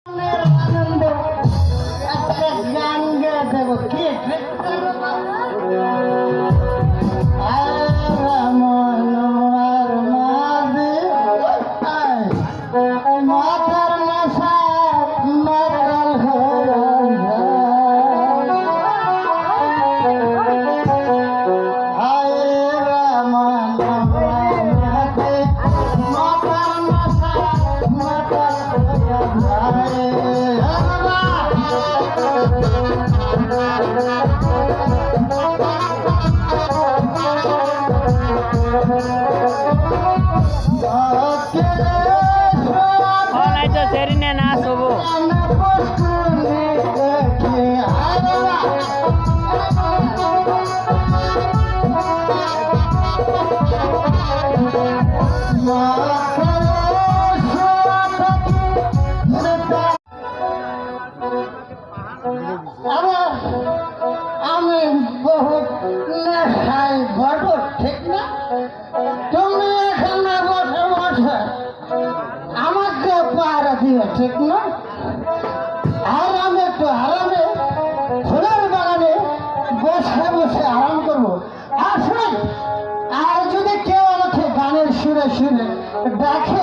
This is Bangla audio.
আনন্দ একটা গান গেয়ে দেবো কি মাথার মশা মাতাল Serine na sobo. আমি বহুত নেশায় বড় ঠিক না তুমি এখানে বসে বসে আমাকে পাহারা দিও ঠিক না আরামে একটু আরামে ফুলের বাগানে বসে বসে আরাম করবো আসুন আর যদি কেউ আমাকে গানের সুরে সুরে ডাকে